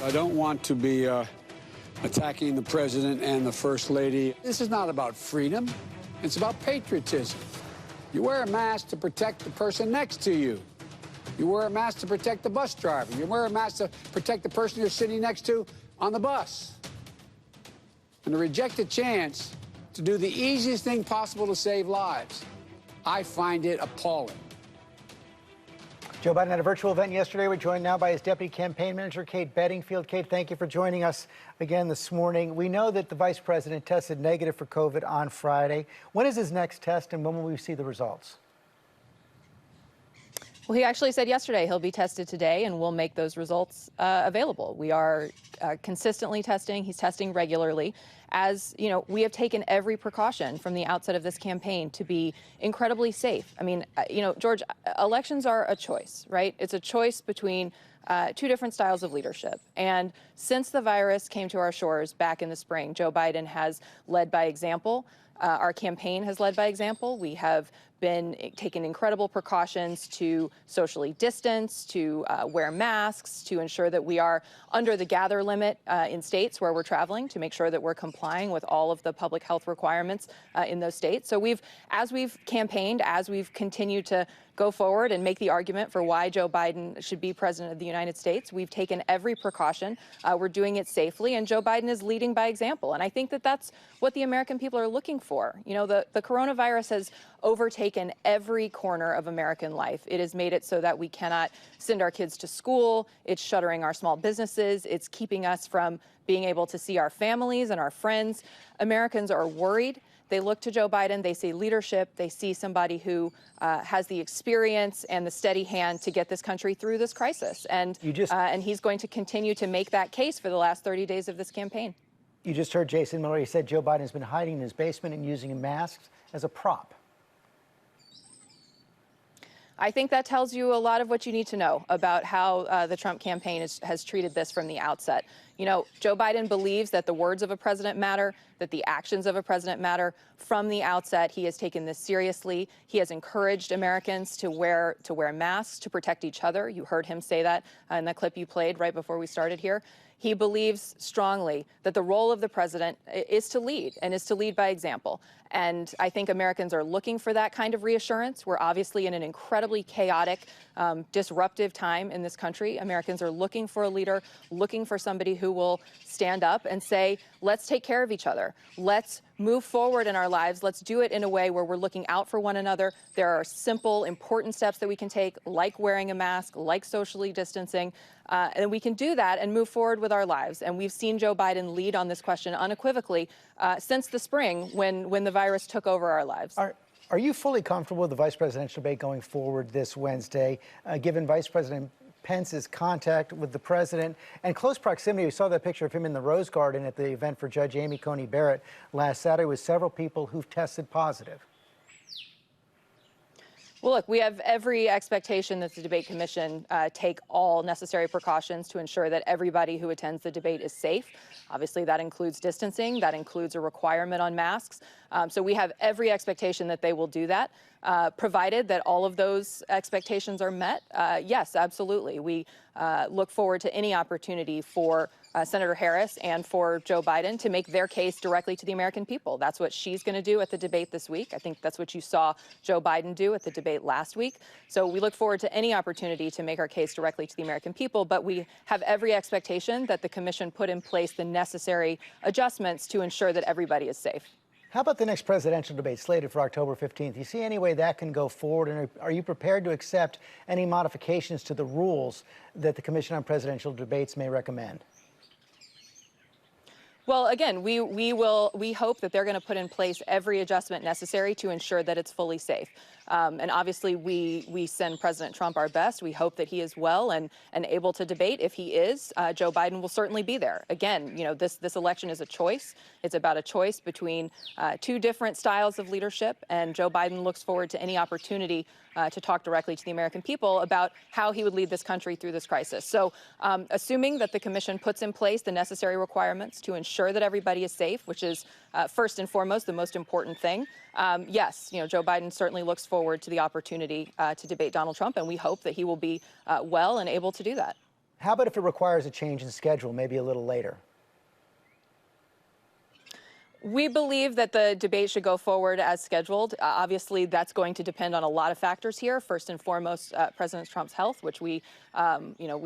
I don't want to be attacking the president and the first lady. This is not about freedom. It's about patriotism. You wear a mask to protect the person next to you. You wear a mask to protect the bus driver. You wear a mask to protect the person you're sitting next to on the bus. And to reject a chance to do the easiest thing possible to save lives, I find it appalling. Joe Biden had a virtual event yesterday. We're joined now by his deputy campaign manager, Kate Bedingfield. Kate, thank you for joining us again this morning. We know that the vice president tested negative for COVID on Friday. When is his next test, and when will we see the results? Well, he actually said yesterday he'll be tested today, and we'll make those results available. We are consistently testing. He's testing regularly. As you know, we have taken every precaution from the outset of this campaign to be incredibly safe. I mean, George, elections are a choice, right? It's a choice between two different styles of leadership. And since the virus came to our shores back in the spring, Joe Biden has led by example. Our campaign has led by example. We have been taking incredible precautions to socially distance, to wear masks, to ensure that we are under the gather limit in states where we're traveling, to make sure that we're complying with all of the public health requirements in those states. So as we've campaigned, as we've continued to go forward and make the argument for why Joe Biden should be president of the United States, we've taken every precaution. We're doing it safely, and Joe Biden is leading by example. And I think that that's what the American people are looking for. You know, the coronavirus has overtaken every corner of American life. It has made it so that we cannot send our kids to school. It's shuttering our small businesses. It's keeping us from being able to see our families and our friends. Americans are worried. They look to Joe Biden, they see leadership, they see somebody who has the experience and the steady hand to get this country through this crisis. And he's going to continue to make that case for the last 30 days of this campaign. You just heard Jason Miller. He said Joe Biden has been hiding in his basement and using masks as a prop. I think that tells you a lot of what you need to know about how the Trump campaign has treated this from the outset. You know, Joe Biden believes that the words of a president matter, that the actions of a president matter. From the outset, he has taken this seriously. He has encouraged Americans to wear masks to protect each other. You heard him say that in the clip you played right before we started here. He believes strongly that the role of the president is to lead, and is to lead by example. And I think Americans are looking for that kind of reassurance. We're obviously in an incredibly chaotic, disruptive time in this country. Americans are looking for a leader, looking for somebody who will stand up and say, let's take care of each other. Let's move forward in our lives. Let's do it in a way where we're looking out for one another. There are simple, important steps that we can take, like wearing a mask, like socially distancing, and we can do that and move forward with our lives. And we've seen Joe Biden lead on this question unequivocally since the spring when the virus took over our lives. Are you fully comfortable with the vice presidential debate going forward this Wednesday, given Vice President Pence's contact with the president and close proximity? We saw that picture of him in the Rose Garden at the event for Judge Amy Coney Barrett last Saturday with several people who've tested positive. Well, look, we have every expectation that the debate commission take all necessary precautions to ensure that everybody who attends the debate is safe. Obviously, that includes distancing. That includes a requirement on masks. So we have every expectation that they will do that. Provided that all of those expectations are met, yes, absolutely. We look forward to any opportunity for Senator Harris and for Joe Biden to make their case directly to the American people. That's what she's going to do at the debate this week. I think that's what you saw Joe Biden do at the debate last week. So we look forward to any opportunity to make our case directly to the American people, but we have every expectation that the commission put in place the necessary adjustments to ensure that everybody is safe. How about the next presidential debate slated for October 15th? You see any way that can go forward? And are you prepared to accept any modifications to the rules that the Commission on Presidential Debates may recommend? Well, again, we hope that they're going to put in place every adjustment necessary to ensure that it's fully safe. And obviously, we send President Trump our best. We hope that he is well and able to debate. If he is, Joe Biden will certainly be there. Again, you know, this election is a choice. It's about a choice between two different styles of leadership, and Joe Biden looks forward to any opportunity to talk directly to the American people about how he would lead this country through this crisis. So assuming that the commission puts in place the necessary requirements to ensure that everybody is safe, which is first and foremost the most important thing, yes, you know, Joe Biden certainly looks forward to the opportunity to debate Donald Trump, and we hope that he will be well and able to do that. How about if it requires a change in schedule, maybe a little later? We believe that the debate should go forward as scheduled. Obviously, that's going to depend on a lot of factors here. First and foremost, President Trump's health, which we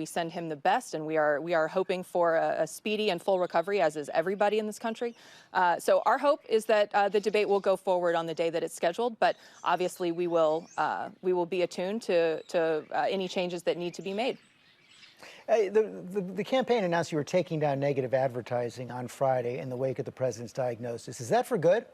send him the best, and we are hoping for a speedy and full recovery, as is everybody in this country. So our hope is that the debate will go forward on the day that it's scheduled. But obviously, we will be attuned to any changes that need to be made. The campaign announced you were taking down negative advertising on Friday in the wake of the president's diagnosis. Is that for good?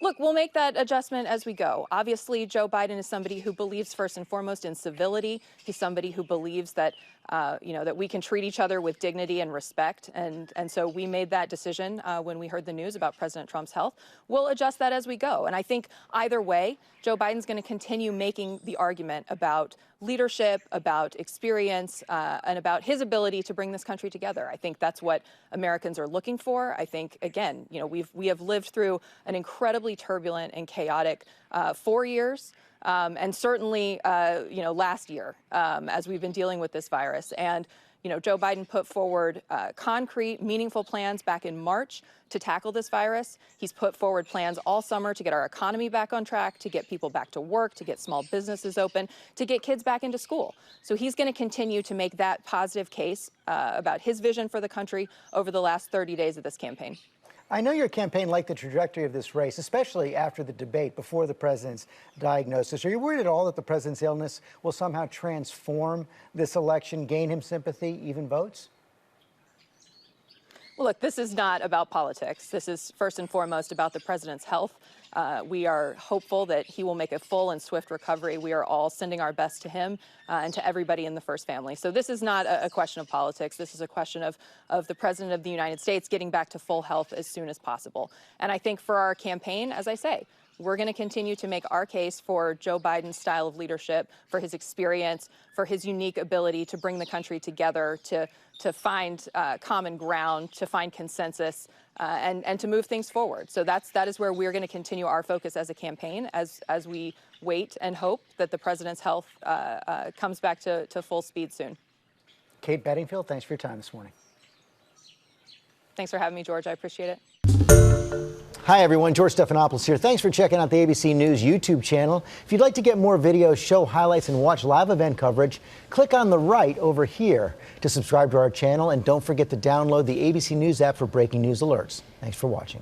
Look, we'll make that adjustment as we go. Obviously, Joe Biden is somebody who believes first and foremost in civility. He's somebody who believes that, that we can treat each other with dignity and respect. And so we made that decision when we heard the news about President Trump's health. We'll adjust that as we go. And I think either way, Joe Biden's going to continue making the argument about leadership, about experience, and about his ability to bring this country together. I think that's what Americans are looking for. I think, again, we have lived through an incredibly turbulent and chaotic 4 years, and certainly, last year, as we've been dealing with this virus. And Joe Biden put forward concrete, meaningful plans back in March to tackle this virus. He's put forward plans all summer to get our economy back on track, to get people back to work, to get small businesses open, to get kids back into school. So he's going to continue to make that positive case about his vision for the country over the last 30 days of this campaign. I know your campaign liked the trajectory of this race, especially after the debate before the president's diagnosis. Are you worried at all that the president's illness will somehow transform this election, gain him sympathy, even votes? Well, look, this is not about politics. This is first and foremost about the president's health. We are hopeful that he will make a full and swift recovery. We are all sending our best to him and to everybody in the First Family. So this is not a question of politics. This is a question of the President of the United States getting back to full health as soon as possible. And I think for our campaign, as I say, we're going to continue to make our case for Joe Biden's style of leadership, for his experience, for his unique ability to bring the country together, to find common ground, to find consensus, and to move things forward. So that is where we're going to continue our focus as a campaign as we wait and hope that the president's health comes back to full speed soon. Kate Bedingfield, thanks for your time this morning. Thanks for having me, George. I appreciate it. Hi, everyone. George Stephanopoulos here. Thanks for checking out the ABC News YouTube channel. If you'd like to get more videos, show highlights, and watch live event coverage, click on the right over here to subscribe to our channel. And don't forget to download the ABC News app for breaking news alerts. Thanks for watching.